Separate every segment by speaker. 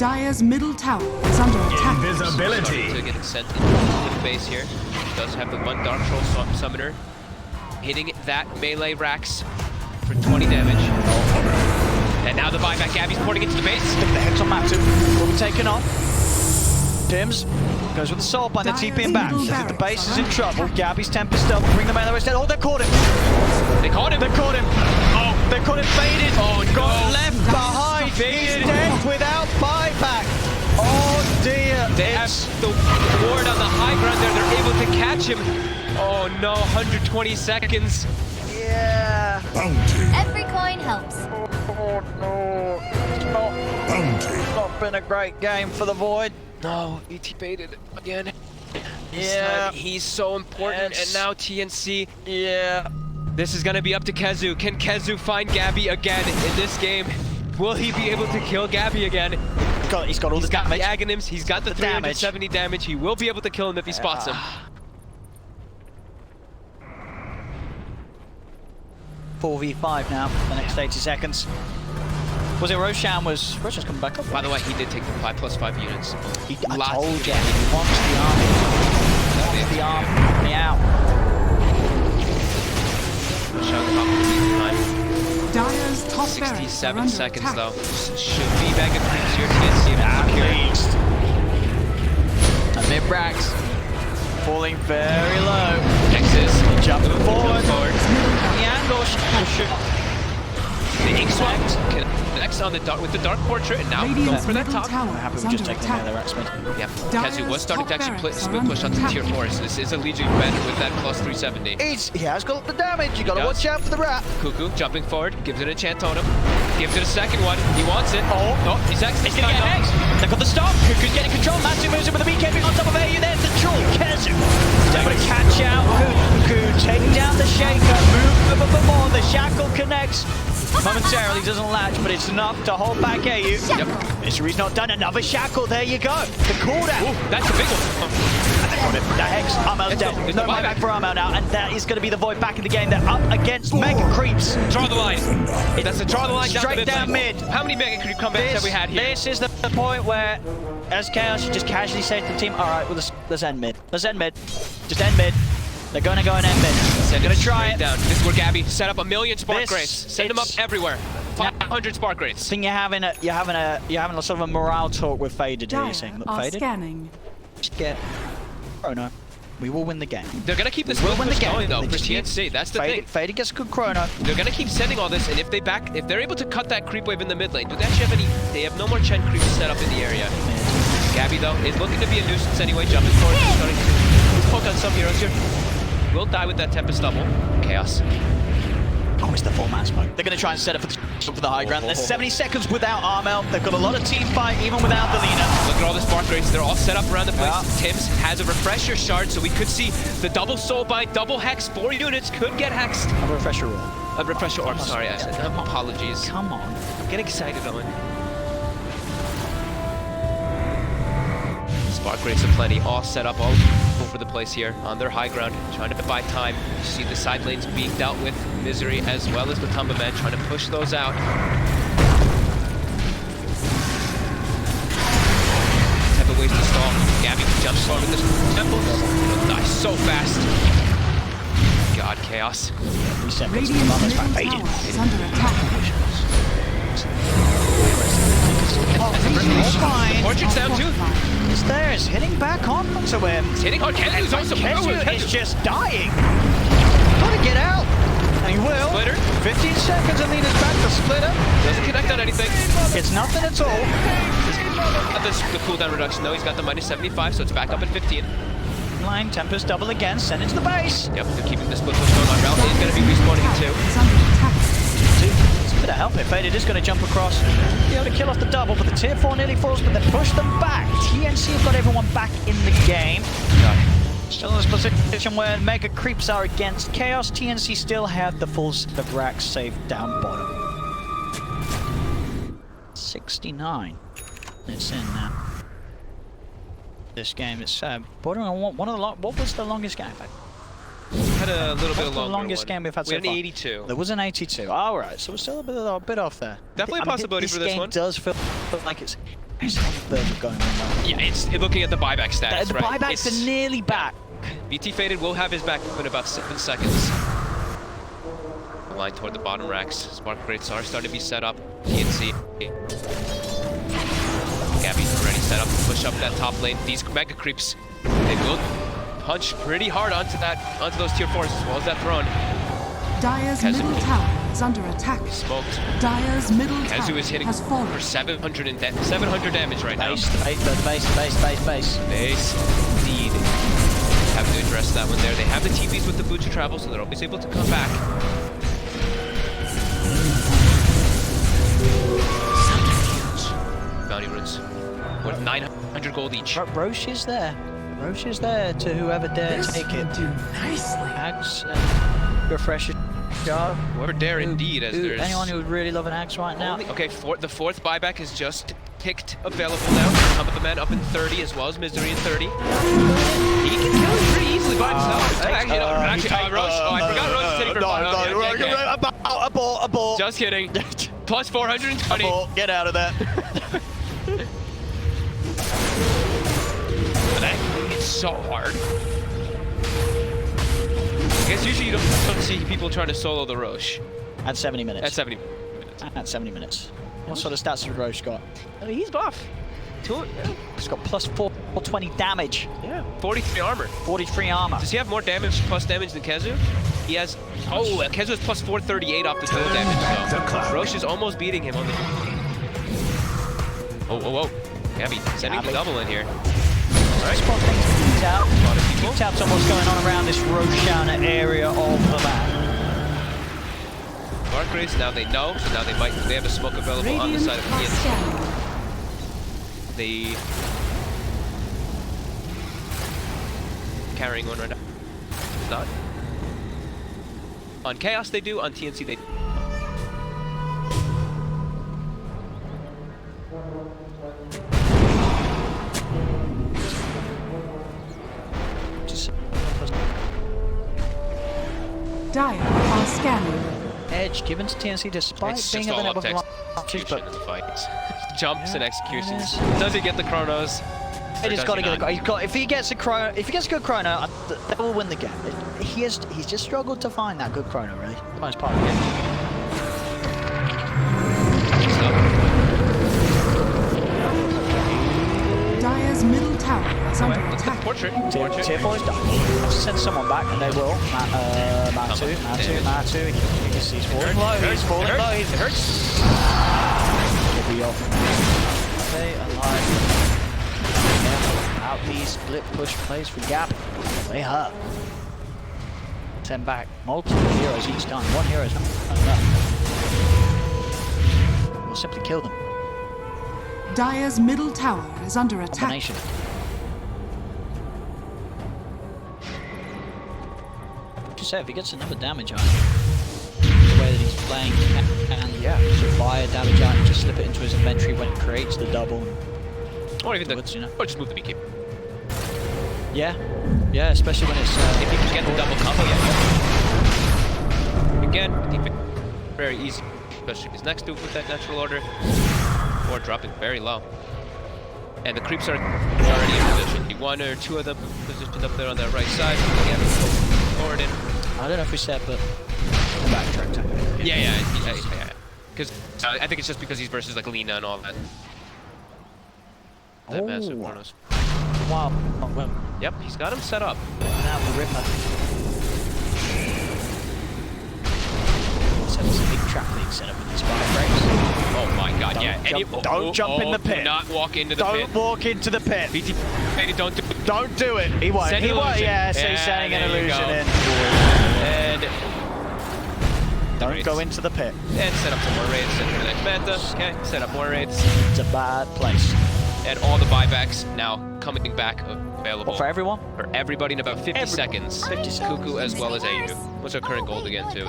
Speaker 1: Dire's middle tower is under attack.
Speaker 2: Invisibility.
Speaker 3: To get sent into the base here. He does have the one Dark Troll Summoner hitting that melee Rax for 20 damage. And now the buyback. Gabby's porting into the base.
Speaker 4: Stick the hex on Matu. Will be taken off. Tims goes with the soul bind, the TPing back. The base is in trouble. Gabby's Tempest up. Bring the man instead. Oh, they caught him.
Speaker 3: They caught him.
Speaker 4: They caught him. Oh, they caught him faded.
Speaker 3: Oh, no.
Speaker 4: Got left behind. He's dead without buyback. Oh dear.
Speaker 3: They have the ward on the high ground there. They're able to catch him. Oh no, 120 seconds.
Speaker 4: Yeah.
Speaker 2: Bounty.
Speaker 5: Every coin helps.
Speaker 4: Oh no. It's not been a great game for the Void.
Speaker 3: No, ET baited again.
Speaker 4: Yeah.
Speaker 3: He's so important, and now TNC.
Speaker 4: Yeah.
Speaker 3: This is gonna be up to Kezu. Can Kezu find Gabby again in this game? Will he be able to kill Gabby again?
Speaker 4: He's got all the damage.
Speaker 3: The Aghanims, he's got the 370 damage. He will be able to kill him if he spots him.
Speaker 4: 4v5 now for the next 80 seconds. Was it Roshan's coming back up?
Speaker 3: By the way, he did take the 5+5 units.
Speaker 4: I told you, he wants the army. He wants the army out.
Speaker 1: Dire's top
Speaker 3: 67 seconds
Speaker 1: attack.
Speaker 3: though. Should be back at creeps here. TNC
Speaker 4: At least. And mid-Brax falling very low.
Speaker 3: Nexus
Speaker 4: Jumping forward.
Speaker 3: The ambush. The ink swap connects on the with the Dark Portrait, and now going for that top.
Speaker 4: I'm happy we just taking the other X-Men.
Speaker 3: Yeah, Kezu was starting to actually split push onto tier 4, so this is a Legion commander with that plus 370.
Speaker 4: He has got the damage, you gotta watch out for the rat.
Speaker 3: Cuckoo jumping forward, gives it a chant totem, gives it a second one, he wants it. Oh, he's X.
Speaker 4: He's gonna get X. They've got the stop, Cuckoo's getting control, Matu moves in with the BKB on top of AU, there's the troll, Kezu. He's able to catch out Cuckoo, taking down the Shaker, move for more, the shackle connects. Momentarily doesn't latch, but it's enough to hold back AU.
Speaker 3: Yep.
Speaker 4: Misery's not done, another shackle, there you go. The cooldown.
Speaker 3: Ooh, that's a big one.
Speaker 4: And they got it. The Hex, Armel's dead. No buyback for Armel now, and that is going to be the Void back in the game. They're up against Mega Creeps.
Speaker 3: Draw the line. That's a draw the line
Speaker 4: straight down mid.
Speaker 3: How many Mega Creep comebacks have we had here?
Speaker 4: This is the point where, as Chaos, you just casually say to the team, all right, well, let's end mid. Let's end mid. Just end mid. They're going to go and end mid. They're going to try it.
Speaker 3: Down. This is where Gabby set up 1 million Spark Graves. Send them up everywhere. 500 Spark Graves.
Speaker 4: I think you're having a sort of a morale talk with Faded here. You're saying, look, Faded,
Speaker 1: scanning.
Speaker 4: just get chrono. We will win the game.
Speaker 3: They're gonna keep this push going though for TNC. That's the thing.
Speaker 4: Faded gets a good chrono.
Speaker 3: They're gonna keep sending all this, and if they're able to cut that creep wave in the mid lane, do they actually have any? They have no more Chen creeps set up in the area. Gabby though is looking to be a nuisance anyway. Jumping forward, starting to poke on some heroes here. Will die with that Tempest double. Chaos.
Speaker 4: Oh, it's the 4-man smoke. They're going to try and set up for the high ground. There's 70 seconds without Armel. They've got a lot of team fight even without the leader.
Speaker 3: Look at all the Spark Graves. They're all set up around the place. Tims has a refresher shard, so we could see the double soul bind, double hex. 4 units could get hexed.
Speaker 4: A refresher orb.
Speaker 3: A refresher orb. Sorry, I said that. Apologies.
Speaker 4: Come on.
Speaker 3: Get excited, Owen. Spark Graves aplenty, all set up all over the place here on their high ground, trying to buy time. You see the side lanes being dealt with, Misery as well as the Tumba Man trying to push those out. Type of ways to stall. Gabby jumps forward with this temple. It'll die so fast. God, Chaos.
Speaker 4: 3 seconds.
Speaker 1: Radiant's middle tower is under attack.
Speaker 3: Portrait's down too.
Speaker 4: It's there. It's hitting back on to him.
Speaker 3: It's hitting hard. Kezu's also
Speaker 4: Kezu is just dying. Gotta get out. And he will.
Speaker 3: Splitter.
Speaker 4: 15 seconds and Lena's back to Splitter.
Speaker 3: Doesn't connect on anything.
Speaker 4: It's nothing at all.
Speaker 3: The cooldown reduction though, he's got the -75, so it's back up at 15.
Speaker 4: Line Tempest double again. Send it to the base.
Speaker 3: Yep, they're keeping the split push going on. Ralph is going to be respawning in 2.
Speaker 1: Is under attack.
Speaker 4: It's a bit of help here. Faded is going to jump across. Be able to kill off the double, but the tier 4 nearly falls, but they push them back. TNC have got everyone back in the game. Still in this position where Mega Creeps are against Chaos. TNC still have the full set of racks saved down bottom. 69. It's in now. This game is bordering on one of the what was the longest game?
Speaker 3: Had a little bit of
Speaker 4: the
Speaker 3: longer
Speaker 4: longest
Speaker 3: one.
Speaker 4: game we've had
Speaker 3: We
Speaker 4: so
Speaker 3: had
Speaker 4: far.
Speaker 3: an 82.
Speaker 4: There was an 82. All right, so we're still a bit off there.
Speaker 3: Definitely a possibility for this one.
Speaker 4: This game does feel like it's There's a verge going on there.
Speaker 3: Yeah, it's looking at the buyback stats,
Speaker 4: The
Speaker 3: right?
Speaker 4: buybacks are nearly back.
Speaker 3: BT Faded will have his back in about 7 seconds. The line toward the bottom racks. Spark crates are starting to be set up. TNC. Gabby's already set up to push up that top lane. These mega creeps, they will punch pretty hard onto those tier 4s as well as that throne.
Speaker 1: Dire's middle tower is under attack.
Speaker 3: Smoked.
Speaker 1: Dire's middle
Speaker 3: Kazu
Speaker 1: tower
Speaker 3: is hitting
Speaker 1: has fallen.
Speaker 3: for 700 damage right now.
Speaker 4: Base.
Speaker 3: Base, indeed. Have to address that one there. They have the TPs with the boot to travel, so they're always able to come back. Bounty runes worth 900 gold each.
Speaker 4: Roche is there. Roche is there to whoever dare take it. Axe, refresh jar.
Speaker 3: Whoever dare indeed, as there's...
Speaker 4: Anyone who would really love an axe right now.
Speaker 3: Okay, the fourth buyback is just picked available now. Some of the men up in 30 as well as Misery in 30. He can kill it pretty easily by himself. Roche. Oh, I forgot Roche is hitting for
Speaker 4: Abort.
Speaker 3: Just kidding. Plus 420.
Speaker 4: Abort. Get out of there.
Speaker 3: It's so hard. I guess usually you don't see people trying to solo the Roche.
Speaker 4: At 70 minutes.
Speaker 3: At 70 minutes.
Speaker 4: At 70 minutes. What sort of stats has Roche got?
Speaker 3: He's buff.
Speaker 4: He's got plus 420 damage.
Speaker 3: Yeah. 43 armor.
Speaker 4: 43 armor.
Speaker 3: Does he have more damage, plus damage than Kazu? He has... Oh, Kazu has plus 438 off the dual damage, so Roche is almost beating him on the... Oh. Gabby, sending the double in here.
Speaker 4: Alright. Keep tabs on what's going on around this Roshanna area of the map.
Speaker 3: Dark Race, now they know, so now they have a smoke available on the side of TNC. They... Carrying one right now. Not. On Chaos they do, on TNC they do.
Speaker 1: Dire are scanning.
Speaker 4: Edge given to TNC despite
Speaker 3: It's
Speaker 4: being
Speaker 3: just
Speaker 4: a bit
Speaker 3: all
Speaker 4: of
Speaker 3: up
Speaker 4: a
Speaker 3: to
Speaker 4: advantage,
Speaker 3: execution
Speaker 4: but
Speaker 3: in the fights. Jumps and executions.
Speaker 4: it
Speaker 3: Does he get the chronos?
Speaker 4: He just got to get the. If he gets a chrono, if he gets a good chrono, they will win the game. He's just struggled to find that good chrono, really. The most part of the game.
Speaker 1: Dire's middle tower is under attack.
Speaker 3: Portrait.
Speaker 4: Tier 4 is done. I'll send someone back, and they will. Matu. You can see he's falling low. He's falling low. It hurts. He'll be off. Okay, alive. Out these split push plays for Gap. They hurt. 10 back. Multiple heroes each time. One hero is not enough. We'll simply kill them.
Speaker 1: Dire's middle tower is under attack.
Speaker 4: Combination. Just say if he gets another damage out, the way that he's playing, and just buy a damage out and just slip it into his inventory when it creates the double.
Speaker 3: Or even
Speaker 4: Or
Speaker 3: just move the beekeeper.
Speaker 4: Yeah, especially when it's
Speaker 3: if you can get the double combo, Again, very easy, especially if he's next to it with that natural order, or dropping very low. And the creeps are already in position. One or two of them positioned up there on that right side. Again, forward in.
Speaker 4: I don't know if we said, but backtrack time.
Speaker 3: Yeah. Because I think it's just because he's versus like Lina and all that. That massive chronos.
Speaker 4: Wow.
Speaker 3: Yep, he's got him set up.
Speaker 4: Now the Ripper. So there's a big trap league set up with these wireframes.
Speaker 3: Oh my god,
Speaker 4: Don't jump in the pit.
Speaker 3: Do not walk into the pit.
Speaker 4: Don't walk into the pit.
Speaker 3: BT, don't do it.
Speaker 4: Don't do it. He won't.
Speaker 3: Send illusion.
Speaker 4: Yeah, so he's sending an illusion in.
Speaker 3: And
Speaker 4: don't go into the pit.
Speaker 3: And set up some more raids for the next meta. Okay, set up more raids.
Speaker 4: It's a bad place.
Speaker 3: And all the buybacks now coming back available.
Speaker 4: For everyone?
Speaker 3: For everybody in about 50 seconds.
Speaker 4: 50 seconds.
Speaker 3: Cuckoo as well as AU. What's our current gold again too?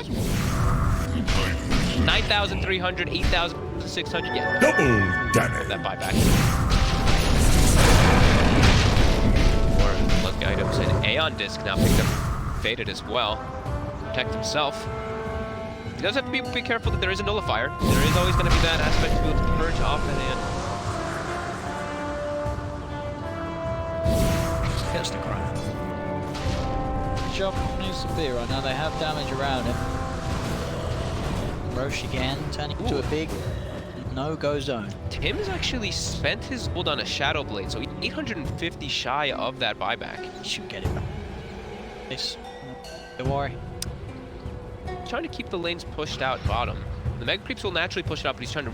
Speaker 3: 9,300, 8,600. Yeah.
Speaker 2: Double damage.
Speaker 3: That buyback. More luck items and Aeon disc now picked up. Faded as well. Protect himself. He does have to be careful that there is a nullifier. There is always going to be that aspect to be able to purge off and in.
Speaker 4: Gets the crown. The job needs to be right now. They have damage around him. Roche again, turning into a big no-go zone.
Speaker 3: Tim's actually spent his gold on a Shadow Blade, so he's 850 shy of that buyback.
Speaker 4: He should get it back. This. Don't worry.
Speaker 3: Trying to keep the lanes pushed out bottom. The Mega Creeps will naturally push it up, but he's trying to...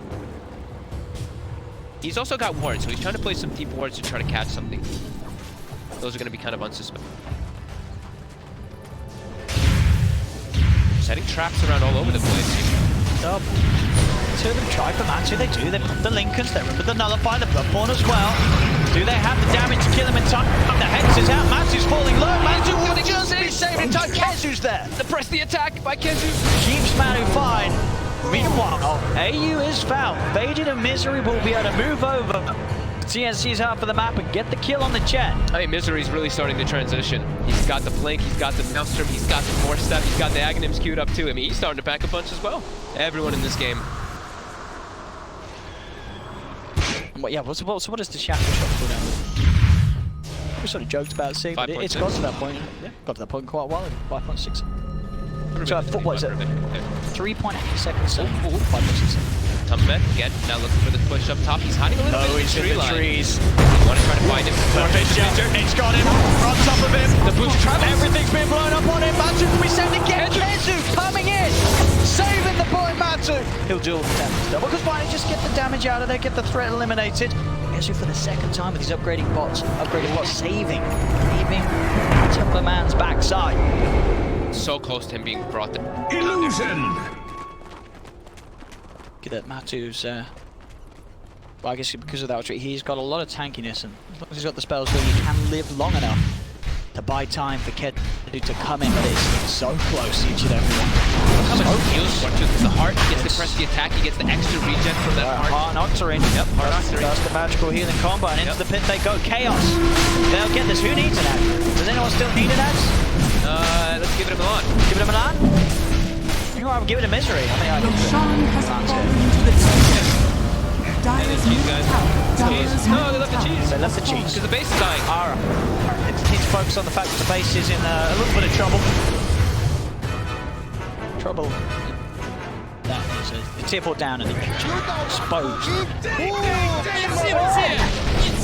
Speaker 3: He's also got wards, so he's trying to play some deep wards to try to catch something. Those are going to be kind of unsuspected. Setting traps around all over the place.
Speaker 4: Double. Two of them try for Matsu, they do. They've got the Lincolns, they remember the Nullify, the Bloodborne as well. Do they have the damage to kill him in time? The Hex is out, Matsu's falling low. Matsu will just be saved in time. Kezu's there.
Speaker 3: Press the attack by Kezu.
Speaker 4: Keeps Manu fine. Meanwhile, AU is found. Faded and Misery will be able to move over. TNC's half of the map and get the kill on the jet.
Speaker 3: I mean, Misery's really starting to transition. He's got the Blink, he's got the Maelstrom, he's got the Force Step, he's got the Aghanims queued up too. I mean, he's starting to pack a punch as well. Everyone in this game.
Speaker 4: What does the shatter shot pull down with? We sort of joked about seeing, but it's got to that point. Yeah, got to that point quite a while ago. 5.6. So what is it? 3.8 seconds. So 5.6.
Speaker 3: Tumbet again, now looking for the push up top. He's hiding a little bit in the tree line.
Speaker 4: Trees.
Speaker 3: You want to try to find him.
Speaker 4: It's got him on top of him. The boost trap. Everything's been blown up on him. Matsu can be sent again. Kezu coming in, saving the boy Matsu. He'll do all the damage though. Because why not just get the damage out of there, get the threat eliminated. Kezu for the second time with his upgrading bots, saving, leaving top of the man's backside.
Speaker 3: So close to him being brought down.
Speaker 2: Illusion!
Speaker 4: That Matu's, well, I guess because of that retreat, he's got a lot of tankiness, and as long as he's got the spells going, he can live long enough to buy time for Kedu to come in, but it's so close, each and every one.
Speaker 3: How much heals for the heart, he gets to press the attack, he gets the extra regen from that heart.
Speaker 4: Heart knocks her in. Yep, heart knocks her in. That's the magical healing combo, and into the pit they go. Chaos. They'll get this. Who needs an axe? Does anyone still need an axe?
Speaker 3: Let's give it a Milan.
Speaker 4: Give it a Milan? You know what, I'll give it a Misery. I mean, I
Speaker 1: Roshan has fallen to the dark. Dire's middle tower.
Speaker 3: No, they left the cheese.
Speaker 4: They left the cheese.
Speaker 3: Because the base is dying.
Speaker 4: Alright. Need to focus on the fact that the base is in a little bit of trouble. Trouble. That is a tier 4 down and exposed.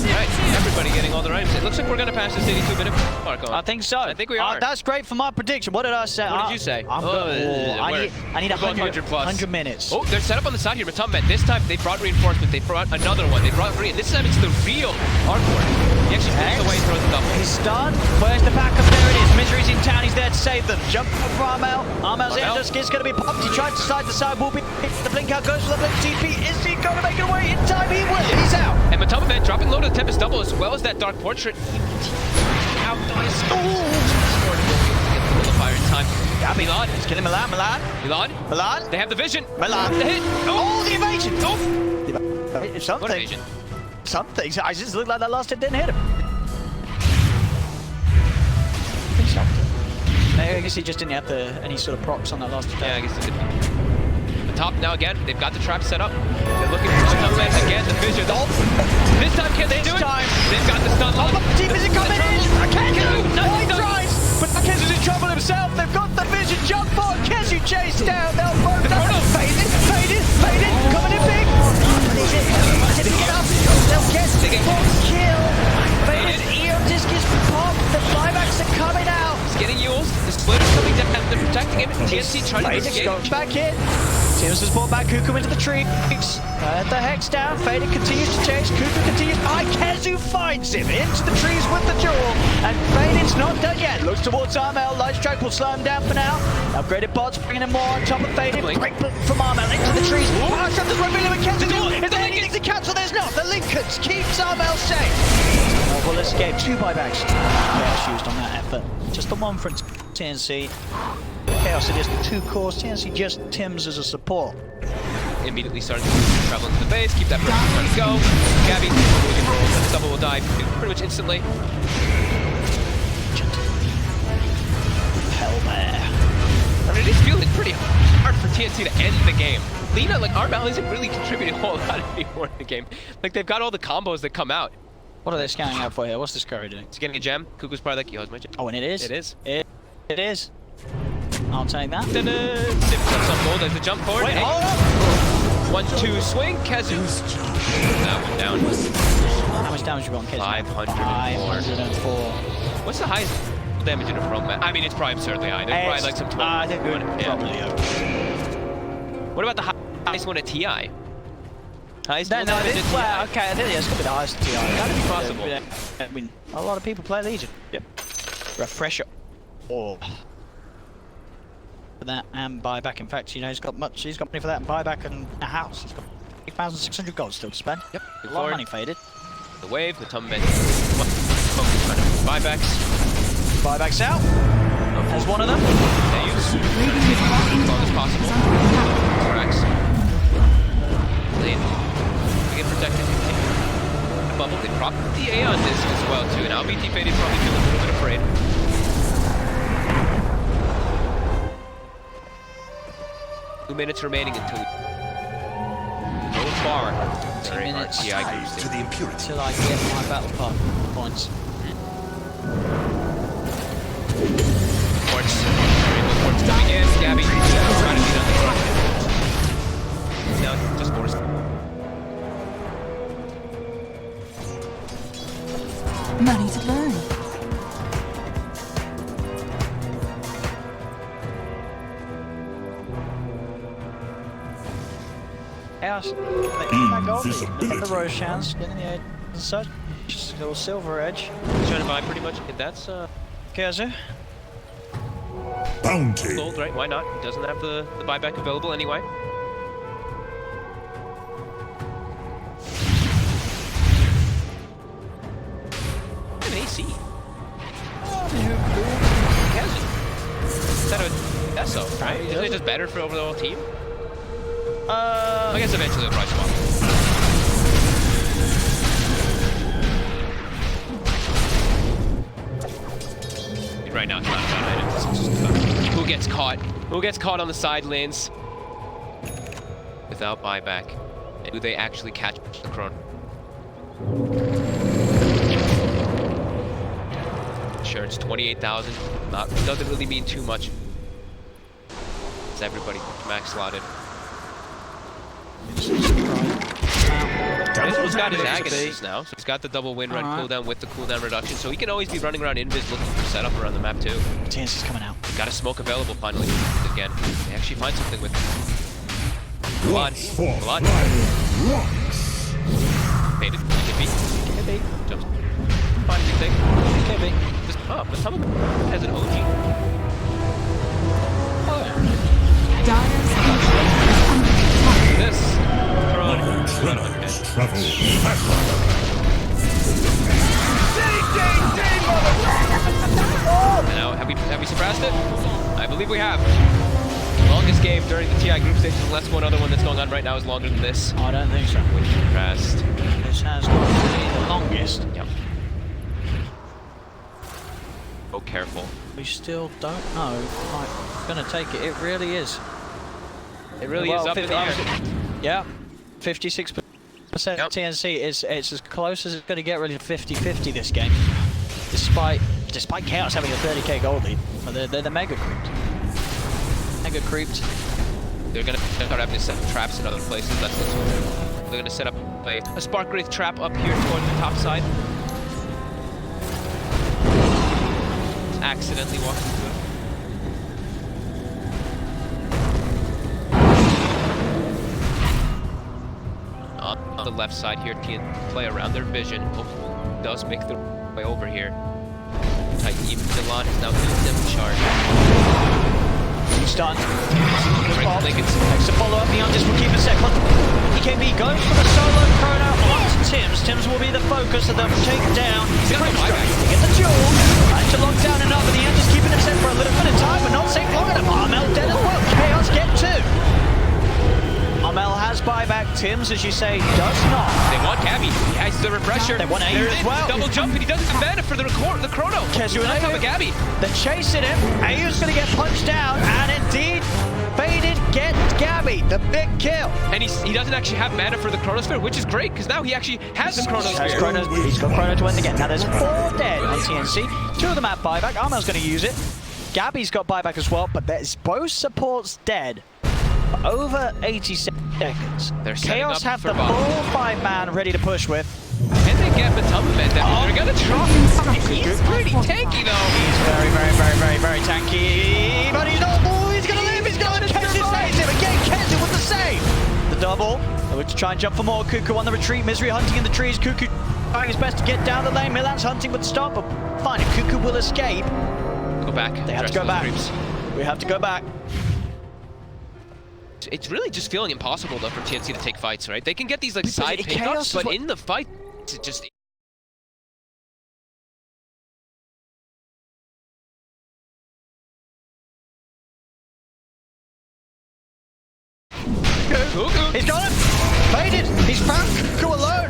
Speaker 3: Right, everybody getting all their items. It looks like we're going to pass this 82-minute mark on.
Speaker 4: I think so.
Speaker 3: I think we are.
Speaker 4: That's great for my prediction. What did I say?
Speaker 3: What did you say?
Speaker 4: I'm I need 100
Speaker 3: plus.
Speaker 4: 100 minutes.
Speaker 3: Oh, they're set up on the side here. Matumbat. This time they brought reinforcement. They brought another one. They brought three. This time it's the real Arcor. He actually pulls away and throws the double.
Speaker 4: He's stunned. Where's the backup? There it is. Misery's in town. He's there to save them. Jump for Armel. Armel's in. The skin's going to be popped. He tried to side to side. Will be. The blink out goes for the blink TP. Is he going to make it away in time? He will. He's out.
Speaker 3: And Matumbat dropping low to the Tempest double as well as that Dark Portrait. Out dies. Fire in time.
Speaker 4: Yeah, Milan. He's killing Milan. Milan.
Speaker 3: They have the vision.
Speaker 4: Milan.
Speaker 3: The hit.
Speaker 4: Oh, the evasion.
Speaker 3: Oh.
Speaker 4: Something.
Speaker 3: What evasion?
Speaker 4: Something. I just looked like that last hit didn't hit him. I guess he just didn't have any sort of procs on that last attack.
Speaker 3: Yeah, I guess he did. The top now again. They've got the trap set up. They're looking for Matumbat again. The vision. Oh. This time, can they do it? They've got the stun lock.
Speaker 4: Deep is it coming in? Kezu! No, he tries! But Kezu's in trouble himself. They've got the vision. Jump forward. Kezu chased down. They'll both faded. Coming in big. Is it enough? They'll get the kill. Faded. Eon disc is popped. The buybacks are coming out.
Speaker 3: He's getting Yules. The split is coming down. They're protecting him. TNC trying to escape.
Speaker 4: Going back in. Tims has brought back Kuku into the tree. The Hex down. Faded continues to chase. Kuku continues. Kezu finds him into the trees with the jewel. And Faded's not done yet. Looks towards Armel. Light Strike will slow him down for now. Upgraded bots bringing him more on top of Faded. Great blink from Armel into the trees. Power Trap is revealing with Kezu. Is there anything to cancel? There's not. The Lincolns keeps Armel safe. Will escape. 2 buybacks. Chaos used on that effort. Just the one for TNC. Chaos it is the 2 cores. TNC just Tims as a support.
Speaker 3: Immediately starting to travel into the base. Keep that person trying to go. Gabby, we can roll. That double will die pretty much instantly.
Speaker 4: Hell there.
Speaker 3: I mean, it is feeling pretty hard for TNC to end the game. Lina, like, Armel isn't really contributing a whole lot anymore in the game. Like, they've got all the combos that come out.
Speaker 4: What are they scanning out for here? What's this Curry doing?
Speaker 3: He's getting a gem. Cuckoo's probably like, yo, it's my gem.
Speaker 4: Oh, and it is?
Speaker 3: It is.
Speaker 4: It is. I'll take that.
Speaker 3: Dips up some gold. There's a jump forward.
Speaker 4: Wait,
Speaker 3: Hey.
Speaker 4: hold up!
Speaker 3: 1-2 swing. Kazu. That one down.
Speaker 4: How much damage you got on Kez?
Speaker 3: 504.
Speaker 4: 504.
Speaker 3: What's the highest damage in a pro map? I mean, it's probably absurdly high. There's probably like some 12.
Speaker 4: I think we're probably
Speaker 3: What about the highest one at TI? Highest
Speaker 4: No,
Speaker 3: one
Speaker 4: no,
Speaker 3: at
Speaker 4: this,
Speaker 3: TI?
Speaker 4: well, okay, I think it's going to be the highest TI.
Speaker 3: Gotta be possible.
Speaker 4: I mean, a lot of people play Legion. Yep. Refresher. Oh. For that and buyback. In fact, you know, he's got money for that and buyback and a house. He's got 8,600 gold still to spend.
Speaker 3: Yep.
Speaker 4: A lot of money faded.
Speaker 3: The wave, the tum bench. Buybacks.
Speaker 4: Buybacks out. There's one of them.
Speaker 3: They use as long as possible. Cracks. Lane. We get protected. Bubble. They prop the Aeon disc as well too. Now BT faded probably feel a little bit afraid. 2 minutes remaining until we go far.
Speaker 4: 2 minutes
Speaker 3: TI groups
Speaker 1: To the impurity.
Speaker 4: until I get my battle pass points.
Speaker 3: Quartz. Quartz coming in. Gabby trying to beat on the front. Now just force.
Speaker 1: Money to burn.
Speaker 4: Chaos. That gold lead. Look at the Roshans getting the edge and such. Just a little silver edge.
Speaker 3: Trying to buy pretty much. That's
Speaker 4: Kazu.
Speaker 1: Bounty.
Speaker 3: gold, right? Why not? He doesn't have the buyback available anyway. An AC. Is that a SO, right? Isn't it just better for over the whole team? I guess eventually they'll probably swap. Right now it's not about items. It's just about who gets caught. Who gets caught on the side lanes without buyback? And do they actually catch the chrono? Insurance 28,000. Doesn't really mean too much. It's everybody max slotted. He's got his Agonist now, so he's got the double win run cooldown with the cooldown reduction, so he can always be running around invis looking for setup around the map too.
Speaker 4: TNC is coming out.
Speaker 3: Got a smoke available finally again. They actually find something with blood. Blood. Faded. Can be. Jumps. Fine, big thing.
Speaker 4: Can be.
Speaker 3: Just up. But some of them has an OG. This.
Speaker 1: Travel.
Speaker 3: And now, have we surpassed it? I believe we have. Longest game during the TI group stage, unless one other one that's going on right now is longer than this.
Speaker 4: I don't think so.
Speaker 3: Which surpassed.
Speaker 4: This has got to be the longest.
Speaker 3: Yep. Oh, careful.
Speaker 4: We still don't know. I'm gonna take it. It really is.
Speaker 3: It really is up in the air.
Speaker 4: Yeah, 56% TNC is it's as close as it's going to get really to 50-50 this game. Despite Chaos having a 30k gold lead, they're the mega creeped. Mega creeped.
Speaker 3: They're gonna start having to set traps in other places. That's what they're gonna set up a Spark Wraith trap up here towards the top side. Just accidentally walking into it. On the left side here, TN play around their vision. Hopefully does make their way over here. Tight even Milan is now leading them to charge.
Speaker 4: He's done.
Speaker 3: Lincoln's
Speaker 4: Next to follow up, Neon just will keep a second. EKB goes for the solo chrono onto Tims. Tims will be the focus of the takedown.
Speaker 3: got the buyback.
Speaker 4: Get the duel. Trying to lock down enough, and the end just keeping them set for a little bit of time, but not safe long enough. Armel dead as well. Chaos get two. Armel has buyback. Tims, as you say, does not.
Speaker 3: They want Gabby. He has the refresher.
Speaker 4: They want Ayu as well.
Speaker 3: Double jump, and he doesn't ban it for the chrono.
Speaker 4: Kezu and
Speaker 3: on top
Speaker 4: Ayu.
Speaker 3: of Gabby.
Speaker 4: They're chasing him. Ayu's going to get punched down, and indeed, faded get Gabby the big kill.
Speaker 3: And he doesn't actually have mana for the Chronosphere, which is great, because now he actually has the Chronosphere.
Speaker 4: He's got Chrono to win the game. Now there's 4 dead on TNC. 2 of them have buyback. Armel's going to use it. Gabby's got buyback as well, but there's both supports dead. Over 80 seconds. Chaos have the full 5-man ready to push with.
Speaker 3: And they get Matama Man down. They're gonna try. He's pretty tanky though.
Speaker 4: He's very tanky. But he's not. Oh, he's gonna live. He's gonna Kenzie saves him. Again, Kenzie with the save. The double. They were to try and jump for more. Cuckoo on the retreat. Misery hunting in the trees. Cuckoo trying his best to get down the lane. Milan's hunting with the stop. But fine, if Cuckoo will escape.
Speaker 3: Go back.
Speaker 4: They have to go back. We have to go back.
Speaker 3: It's really just feeling impossible though for TNC to take fights, right? They can get these like side pickups, but in the fight, it's just.
Speaker 4: He's got him! Faded! He's found Cuckoo alone!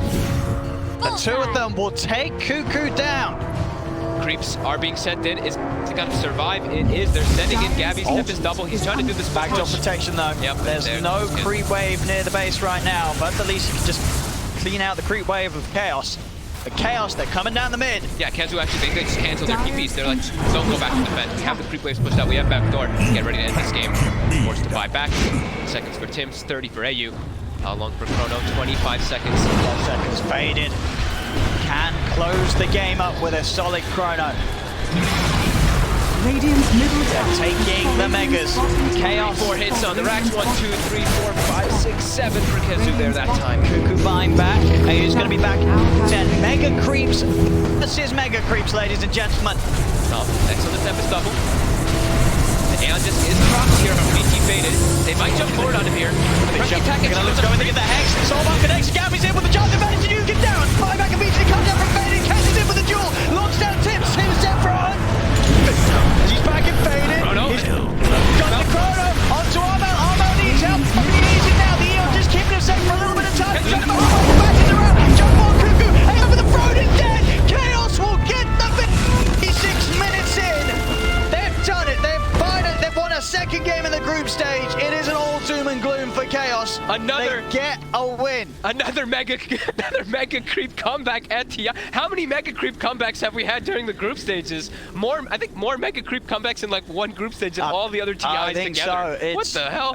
Speaker 4: The 2 of them will take Cuckoo down.
Speaker 3: Creeps are being sent in. Is it gonna survive? It is. They're sending in Gabby's Tempest double. He's trying to do this
Speaker 4: backdoor protection though.
Speaker 3: Yep,
Speaker 4: there's no creep wave near the base right now, but at least he can just clean out the creep wave of Chaos. The Chaos, they're coming down the mid.
Speaker 3: Yeah, Kenzu actually, they just cancel their TPs. They're like, don't go back to defend. We have the creep waves pushed out. We have backdoor. Get ready to end this game. Forced to buy back. Seconds for Tims, 30 for AU. How long for Chrono? 25 seconds.
Speaker 4: 12 seconds. Faded. Can close the game up with a solid Chrono.
Speaker 1: Radiant's middle tower.
Speaker 4: Taking the Megas. Chaos.
Speaker 3: 4 hits on the racks. 1, 2, 3, 4, 5, 6, 7 for Kenzu there that time.
Speaker 4: Cuckoo buying back. He's going to be back. 10 Mega Creeps. This is Mega Creeps, ladies and gentlemen.
Speaker 3: Next on the Tempest double. The Aeon just is crossed here from BT faded. They might jump forward on him here.
Speaker 4: Let's go in to get the Hex. Soulbound connects. Gabby's in with the jump advantage. You get down. Buyback and BT comes down from faded. Kenzi's in with the duel. Launch down Tims. Tims in front. He's back and faded.
Speaker 3: Chrono.
Speaker 4: Got the Chrono. Onto Armel. Armel needs help. He needs it now. The Eon just keeping him safe for a little bit of time. Jump on. Batches around. Jump on Cuckoo. Hey, over the throne is dead. Chaos will get the 56 minutes in. They've done it. They've won a second game in the group stage. It isn't all doom and gloom for Chaos. They get a win.
Speaker 3: Another mega creep comeback at TI. How many mega creep comebacks have we had during the group stages? I think more mega creep comebacks in like one group stage than all the other TIs
Speaker 4: I think
Speaker 3: together.
Speaker 4: So.
Speaker 3: What the hell?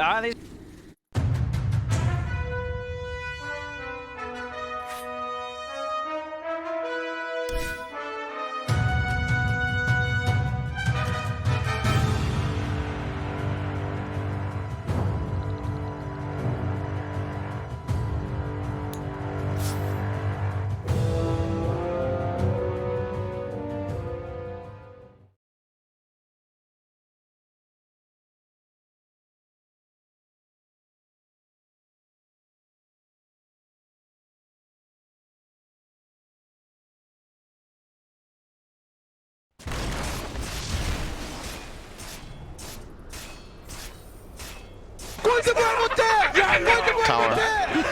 Speaker 2: Tower.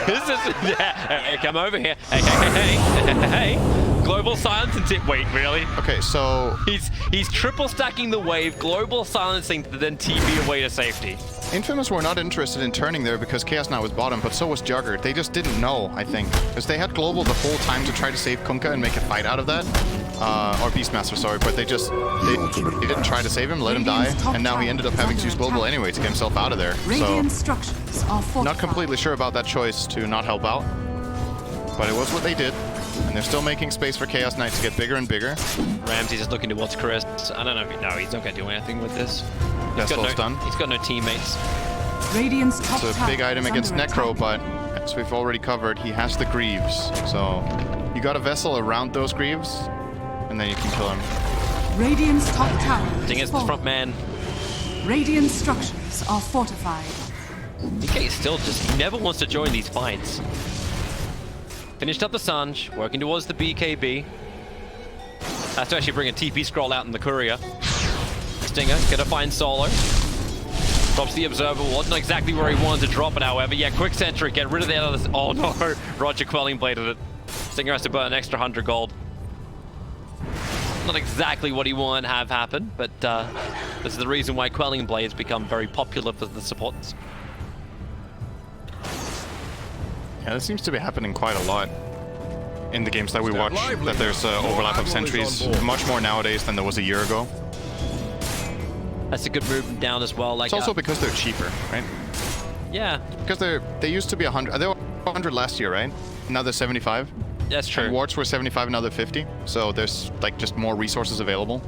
Speaker 5: This is, hey, come over here. Hey. Global silence and tip. Wait, really?
Speaker 2: Okay, so
Speaker 5: He's triple stacking the wave, global silencing to then TP away to safety.
Speaker 2: Infamous were not interested in turning there because Chaos now was bottom, but so was Jugger. They just didn't know, I think. Because they had global the whole time to try to save Kunkka and make a fight out of that. Or Beastmaster, sorry, but they didn't try to save him, let him die, and now he ended up having to use global anyway to get himself out of there. So, not completely sure about that choice to not help out, but it was what they did. And they're still making space for Chaos Knight to get bigger and bigger.
Speaker 5: Ramsey's just looking towards Chris. I don't know if no, he's not going to do anything with this.
Speaker 2: He's
Speaker 5: got no teammates.
Speaker 1: Radiant's top
Speaker 2: It's a big item against Necro, but as we've already covered, he has the Greaves. So you got a vessel around those Greaves, and then you can kill him.
Speaker 1: Radiant's top tower.
Speaker 5: Thing is, the front man.
Speaker 1: Radiant structures are fortified.
Speaker 5: DK is still just, he never wants to join these fights. Finished up the Sanj, working towards the BKB. Has to actually bring a TP scroll out in the courier. Stinger, gonna find Solo. Drops the Observer Ward, not exactly where he wanted to drop it, however. Yeah, quick sentry, get rid of the other. Oh no, Roger Quelling bladed it. Stinger has to burn an extra 100 gold. Not exactly what he wanted to have happen, but this is the reason why Quelling Blades become very popular for the supports.
Speaker 2: Yeah, this seems to be happening quite a lot in the games that we watch, that there's overlap of sentries much more nowadays than there was a year ago.
Speaker 5: That's a good move down as well. Like,
Speaker 2: it's also because they're cheaper, right?
Speaker 5: Yeah.
Speaker 2: Because they used to be 100. They were 100 last year, right? Now they're 75.
Speaker 5: That's true.
Speaker 2: And wards were 75, now they're 50. So there's like just more resources available.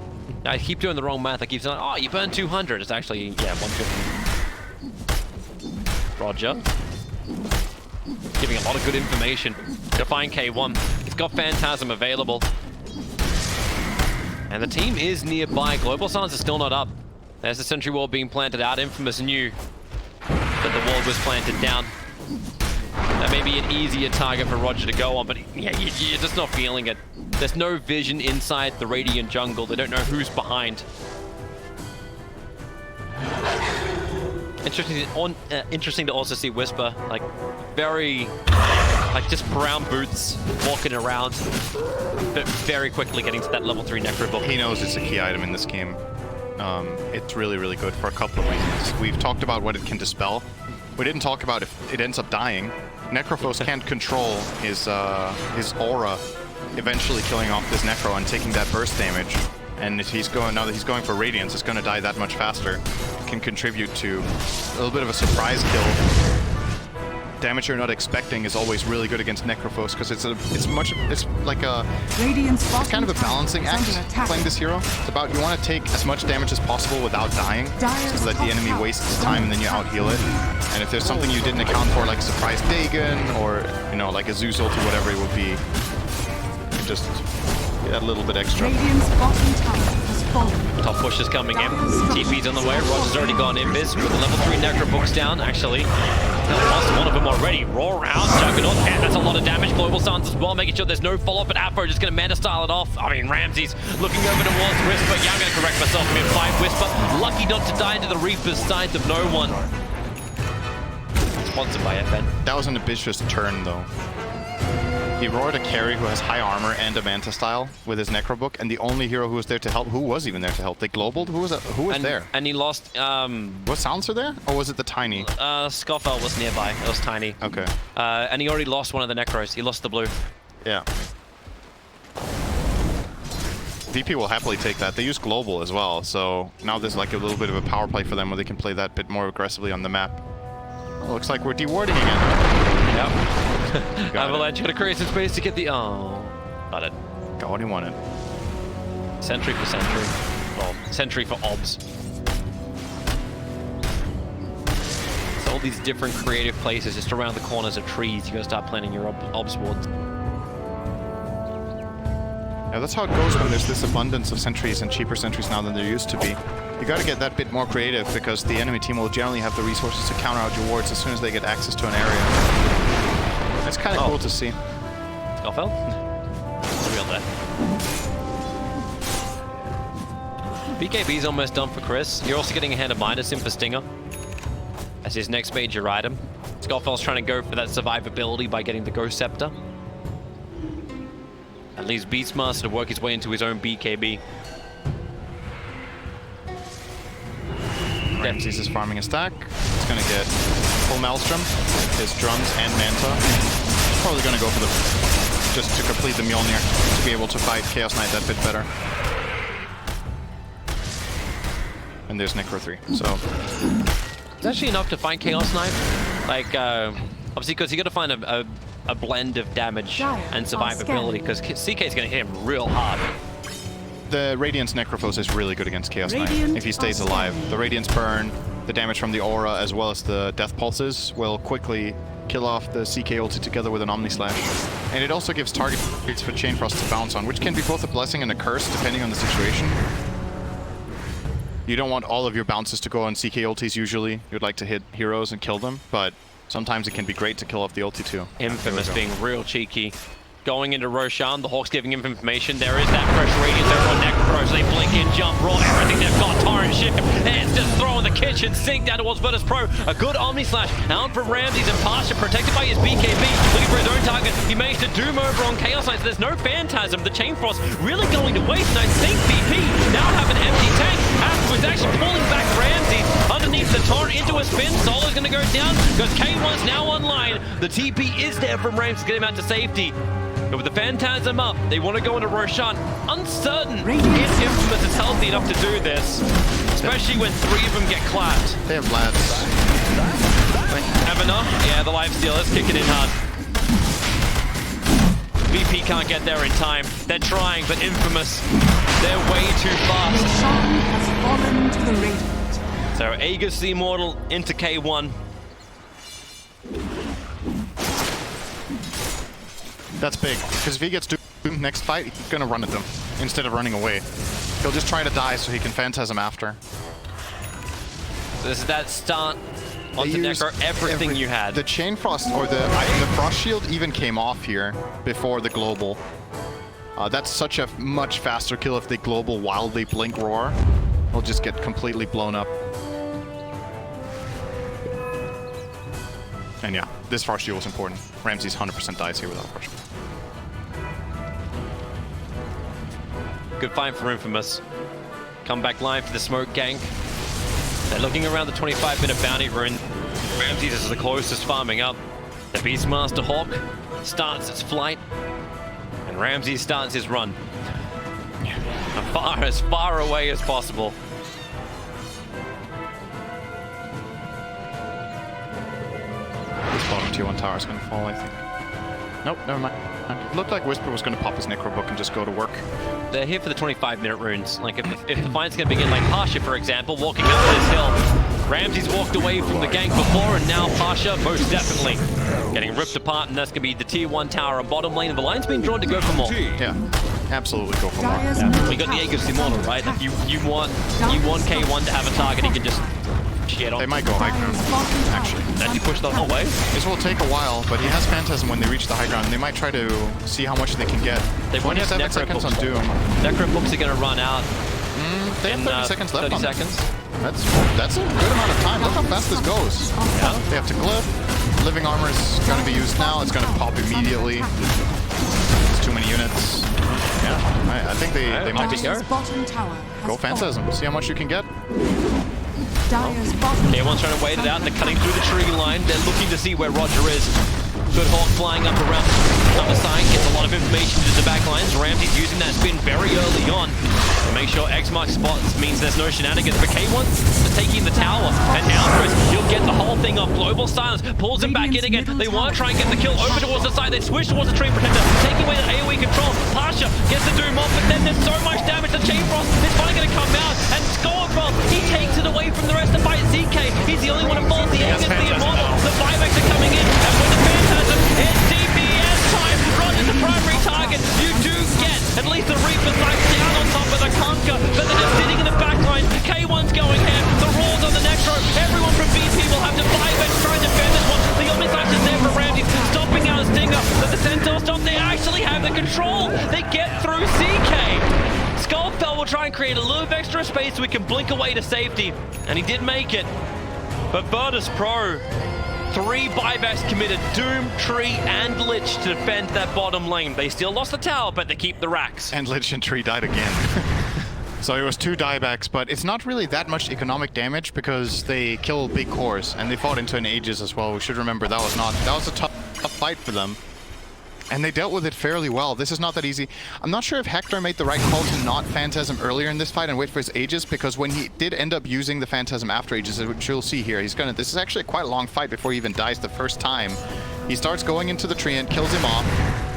Speaker 5: I keep doing the wrong math. I keep saying, oh, you burned 200. It's actually, yeah, 150. Roger. Giving a lot of good information to find K1. He's got Phantasm available. And the team is nearby. Global Suns are still not up. There's the sentry wall being planted out. Infamous knew that the wall was planted down. That may be an easier target for Roger to go on, but yeah, you're just not feeling it. There's no vision inside the Radiant jungle. They don't know who's behind. Interesting to also see Whisper, like, very, like, just brown boots walking around, but very quickly getting to that level 3 Necro book.
Speaker 2: He knows it's a key item in this game. It's really, really good for a couple of reasons. We've talked about what it can dispel. We didn't talk about if it ends up dying. Necrophos can't control his aura, eventually killing off this Necro and taking that burst damage. And if he's going, now that he's going for Radiance, it's going to die that much faster. Can contribute to a little bit of a surprise kill. Damage you're not expecting is always really good against Necrophos because it's like a it's kind of a balancing act playing this hero. It's about you want to take as much damage as possible without dying, so that the enemy wastes time and then you out heal it. And if there's something you didn't account for, like surprise Dagon or like a Zeus ult or whatever it would be, you just get a little bit extra.
Speaker 5: Top push is coming in. TP's on the way. Roger's already gone invis with the level 3 Necro books down, actually. Lost one of them already. Raw round, Juggernaut, and that's a lot of damage. Global Suns as well, making sure there's no follow-up, but Afro just going to mana style it off. I mean, Ramsey's looking over towards Whisper. Yeah, I'm going to correct myself. I'm in 5 Whisper. Lucky not to die into the Reaper's sight of no one. Sponsored by FN.
Speaker 2: That was an ambitious turn, though. He roared a carry who has high armor and a Manta style with his Necro book, and the only hero who was there to help, who was even there to help? They globaled? Who was there?
Speaker 5: And he lost,
Speaker 2: Was Silencer there? Or was it the Tiny?
Speaker 5: Scoffel was nearby. It was Tiny.
Speaker 2: Okay.
Speaker 5: And he already lost one of the Necros. He lost the blue.
Speaker 2: Yeah. VP will happily take that. They use global as well, so now there's like a little bit of a power play for them where they can play that bit more aggressively on the map. Oh, looks like we're dewarding again.
Speaker 5: Yep. Avalanche gonna create some space to get the... Oh, got it.
Speaker 2: Got what he wanted.
Speaker 5: Sentry for Sentry. Well, Sentry for Obs. So all these different creative places just around the corners of trees. You gotta start planning your Obs wards.
Speaker 2: Yeah, that's how it goes when there's this abundance of sentries and cheaper sentries now than there used to be. You gotta get that bit more creative because the enemy team will generally have the resources to counter out your wards as soon as they get access to an area. It's kind of cool to see.
Speaker 5: Scoffel? Real death. BKB's almost done for Chris. You're also getting a hand of Midas in for Stinger as his next major item. Scoffel's trying to go for that survivability by getting the Ghost Scepter. That leaves Beastmaster to work his way into his own BKB.
Speaker 2: Ramses is farming a stack. He's gonna get full Maelstrom, his drums and Manta. He's probably gonna go for the just to complete the Mjolnir to be able to fight Chaos Knight that bit better. And there's Necro 3. So
Speaker 3: It's actually enough to find Chaos Knight. Like obviously because you got to find a blend of damage and survivability because CK is going to hit him real hard.
Speaker 2: the Radiance Necrophos is really good against Chaos Knight if he stays alive. The Radiance Burn, the damage from the Aura, as well as the Death Pulses will quickly kill off the CK ulti together with an Omni Slash. And it also gives targets for Chain Frost to bounce on, which can be both a blessing and a curse depending on the situation. You don't want all of your bounces to go on CK ultis usually. You'd like to hit heroes and kill them, but sometimes it can be great to kill off the ulti too.
Speaker 3: Infamous being real cheeky. Going into Roshan, the Hawks giving him information. There is that fresh Radiance over on Necros. They blink in, jump, roll, everything they've got. Torrent ship, and it's just throwing the kitchen sink down towards Virtus Pro. A good Omni Slash out from Ramses and Pasha, protected by his BKB. Looking for his own target. He may
Speaker 5: to Doom over on Chaos Knights. There's no Phantasm. The Chain Frost really going to waste, and I think BP now have an empty tank. Afterwards, actually pulling back Ramsey underneath the taunt into a spin. Solo's going to go down because K1's now online. The TP is there from Ramsey to get him out to safety. But with the Phantasm up, they want to go into Roshan. Uncertain if Infamous is healthy enough to do this, especially when 3 of them get clapped.
Speaker 2: They have lads.
Speaker 5: Have enough? Yeah, the lifesteal is kicking in hard. VP can't get there in time. They're trying, but Infamous, they're way too fast.
Speaker 1: Roshan has fallen to the Radiant.
Speaker 5: So Aegis the Immortal into K1.
Speaker 2: That's big, because if he gets Doom next fight, he's gonna run at them instead of running away. He'll just try to die so he can Phantasm after.
Speaker 5: This is that start onto Necro, everything you had.
Speaker 2: The Chain Frost, or the Frost Shield even came off here before the Global. That's such a much faster kill if they Global while they Blink Roar. They'll just get completely blown up. And yeah, this Frost Shield was important. Ramsey's 100% dies here without Frost Shield.
Speaker 5: Good fight for Infamous. Come back line for the smoke gank. They're looking around the 25-minute bounty rune. Ramsey is the closest farming up. The Beastmaster Hawk starts its flight, and Ramsey starts his run. As far away as possible.
Speaker 2: This bottom tier 1 tower is going to fall, I think. Nope, never mind. It looked like Whisper was going to pop his Necro Book and just go to work.
Speaker 5: They're here for the 25-minute runes. Like, if the fight's going to begin, like Pasha, for example, walking up this hill. Ramsey's walked away from the gank before, and now Pasha, most definitely, getting ripped apart, and that's going to be the tier 1 tower and bottom lane. And the line's been drawn to go for more.
Speaker 2: Yeah, absolutely go for more.
Speaker 5: We got the Aegis Immortal, right? Like, you want K1 to have a target he can just shit on.
Speaker 2: They might go high ground, actually.
Speaker 5: Then you push the whole way.
Speaker 2: This will take a while, but he has Phantasm when they reach the high ground. They might try to see how much they can get.
Speaker 5: They won't have
Speaker 2: 27 seconds on Doom.
Speaker 5: Necro books are going to run out.
Speaker 2: They have 30 seconds left
Speaker 5: 30
Speaker 2: on
Speaker 5: seconds.
Speaker 2: That's a good amount of time. Look how fast this goes.
Speaker 5: Yeah.
Speaker 2: They have to clip. Living armor is going to be used now. It's going to pop immediately. It's too many units. Yeah, I think they might just
Speaker 1: Dyer's bottom tower has
Speaker 2: go Phantasm.
Speaker 1: fallen.
Speaker 2: See how much you can get.
Speaker 1: Dyer's bottom
Speaker 5: Everyone's trying to wait it out, and they're cutting through the tree line. They're looking to see where Roger is. Good Hawk flying up around the side, gets a lot of information to the back lines. Ramsey's using that spin very early on to make sure X mark spots means there's no shenanigans. But K1 is taking the tower, and now Chris, you'll get the whole thing off. Global Silence pulls him back in again. They want to try and get the kill over towards the side. They switch towards the Tree Protector, taking away the AoE control. Pasha gets the Doom off, but then there's so much damage. The Chain Frost is finally going to come out, and Scorpion, he takes it away from the rest of the fight. ZK, he's the only one involved. The Aegis, the Immortal, the buybacks are coming in, and with the Phantasm, it's DPS time. Roger's the primary target. You do get at least the Reaper Sight down on top of the Conquer, but they're just sitting in the back line. K1's going here. The Roars on the Necro. Everyone from BP will have to buybacks try and defend this one. The Omnissiah is there for Ramsey, stopping out Stinger, but the Centaur stop. They actually have the control. They get through CK. Skullfell will try and create a little bit of extra space so we can blink away to safety, and he did make it. But Virtus Pro, 3 buybacks committed, Doom, Tree, and Lich to defend that bottom lane. They still lost the tower, but they keep the racks.
Speaker 2: And Lich and Tree died again. So it was 2 diebacks, but it's not really that much economic damage because they kill big cores, and they fought into an Aegis as well. We should remember that was a tough fight for them. And they dealt with it fairly well. This is not that easy. I'm not sure if Hector made the right call to not Phantasm earlier in this fight and wait for his Aegis, because when he did end up using the Phantasm after Aegis, which you'll see here, this is actually quite a long fight before he even dies the first time. He starts going into the tree and kills him off,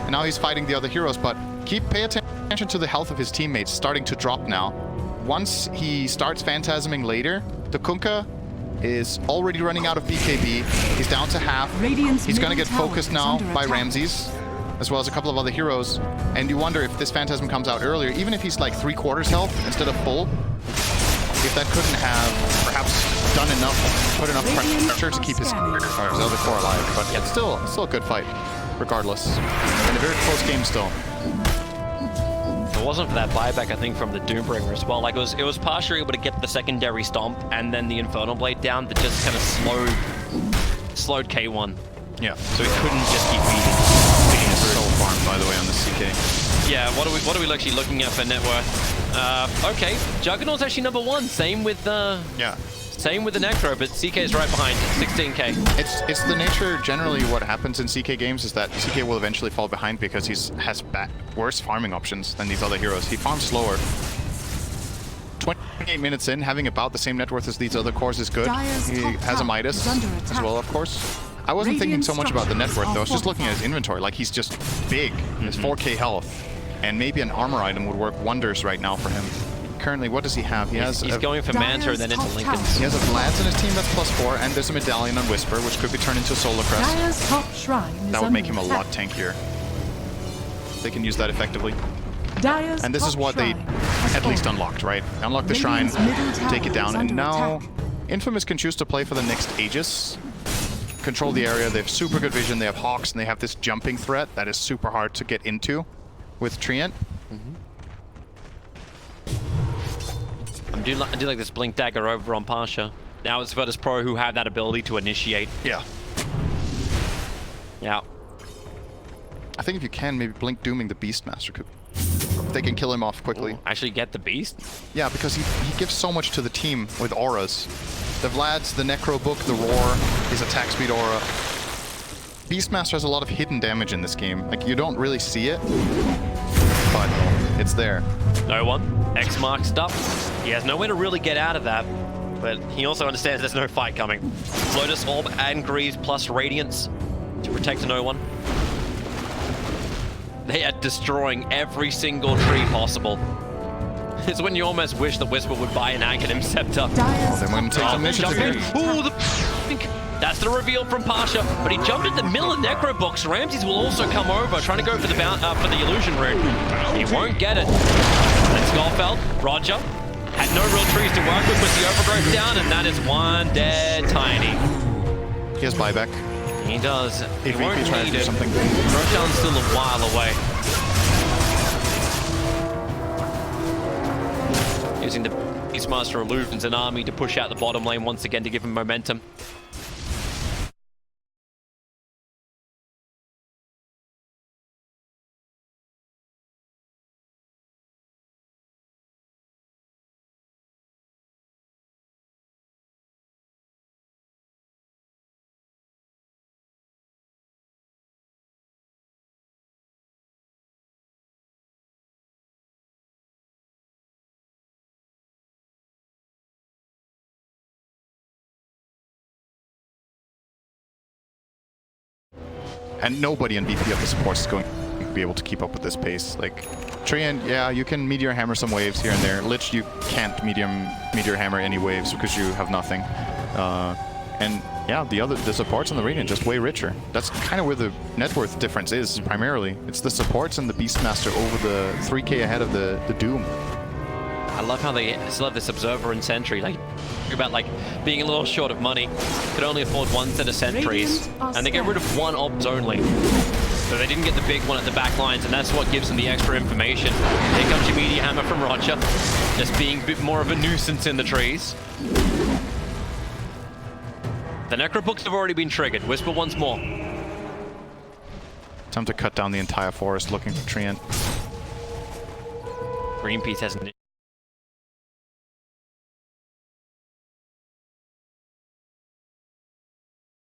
Speaker 2: and now he's fighting the other heroes, but pay attention to the health of his teammates starting to drop now. Once he starts Phantasming later, the Kunkka is already running out of BKB. He's down to half. He's going to get focused now by Ramses, as well as a couple of other heroes, and you wonder if this Phantasm comes out earlier, even if he's like 3/4 health instead of full, if that couldn't have perhaps done enough, put enough pressure to keep his other core alive. But yeah, it's still a good fight, regardless. And a very close game still.
Speaker 5: If it wasn't for that buyback, I think, from the Doombringer as well, like it was partially able to get the secondary stomp and then the Infernal Blade down that just kind of slowed K1.
Speaker 2: Yeah.
Speaker 5: So he couldn't just keep beating it through. what are we actually looking at for net worth? Okay, Juggernaut's actually number 1. Same with
Speaker 2: Yeah.
Speaker 5: Same with the Necro, but CK is right behind, 16k.
Speaker 2: It's the nature, generally what happens in CK games is that CK will eventually fall behind because he has worse farming options than these other heroes. He farms slower. 28 minutes in, having about the same net worth as these other cores is good. He has a Midas as well, of course. I wasn't thinking so much about the net worth though, I was just looking at his inventory. Like, he's just big. He has 4k health, and maybe an armor item would work wonders right now for him. Currently, what does he have?
Speaker 5: He's going for Manta and then into Linken's.
Speaker 2: He has a Vlad's in his team that's +4, and there's a medallion on Whisper, which could be turned into a Solar Crest.
Speaker 1: Dire's top shrine is
Speaker 2: That would make him a
Speaker 1: under
Speaker 2: lot
Speaker 1: attack.
Speaker 2: tankier. They can use that effectively.
Speaker 1: Dire's
Speaker 2: And this is
Speaker 1: top
Speaker 2: what they
Speaker 1: shrine has
Speaker 2: at least
Speaker 1: fallen.
Speaker 2: unlocked, right? Unlock the shrine,
Speaker 1: Radiant's middle tower
Speaker 2: take it down,
Speaker 1: is
Speaker 2: and
Speaker 1: under
Speaker 2: now
Speaker 1: attack.
Speaker 2: Infamous can choose to play for the next Aegis. Control the area, they have super good vision, they have Hawks, and they have this jumping threat that is super hard to get into with Treant.
Speaker 5: I do like this Blink Dagger over on Pasha. Now it's Virtus Pro who have that ability to initiate.
Speaker 2: Yeah.
Speaker 5: Yeah.
Speaker 2: I think if you can, maybe Blink Dooming the Beastmaster could... They can kill him off quickly.
Speaker 5: Ooh, actually get the Beast?
Speaker 2: Yeah, because he gives so much to the team with auras. The Vlad's, the Necro Book, the Roar, his attack speed aura. Beastmaster has a lot of hidden damage in this game. Like, you don't really see it, but it's there.
Speaker 5: No one. X marks up. He has nowhere to really get out of that, but he also understands there's no fight coming. Lotus Orb and Greaves plus Radiance to protect no one. They are destroying every single tree possible. It's when you almost wish the Whisper would buy an Aghanim Scepter.
Speaker 1: Dire's
Speaker 2: Then when it takes initiative
Speaker 5: Jumping.
Speaker 2: again.
Speaker 5: Ooh, that's the reveal from Pasha, but he jumped at the middle of Necro Box. Ramses will also come over, trying to go for the illusion rune. He won't get it. And Skullfeld, Roger, had no real trees to work with the overgrowth down, and that is one dead Tiny.
Speaker 2: He has buyback.
Speaker 5: He does. He
Speaker 2: If
Speaker 5: won't
Speaker 2: VP tries
Speaker 5: need
Speaker 2: to do
Speaker 5: it.
Speaker 2: something.
Speaker 5: Roshan's still a while away. Using the Beastmaster Illusions and Army to push out the bottom lane once again to give him momentum.
Speaker 2: And nobody in VP of the supports is going to be able to keep up with this pace. Like, Treant, yeah, you can Meteor Hammer some waves here and there. Lich, you can't Meteor Hammer any waves because you have nothing. And yeah, the supports on the Radiant just way richer. That's kind of where the net worth difference is, primarily. It's the supports and the Beastmaster over the 3k ahead of the Doom.
Speaker 5: I love how they still have this Observer and Sentry. Like, think about like being a little short of money, could only afford one set of sentries, and they get rid of one obs only. So they didn't get the big one at the back lines, and that's what gives them the extra information. Here comes your Meteor Hammer from Roger, just being a bit more of a nuisance in the trees. The Necro Books have already been triggered. Whisper once more.
Speaker 2: Time to cut down the entire forest looking for Treant.
Speaker 5: Greenpeace hasn't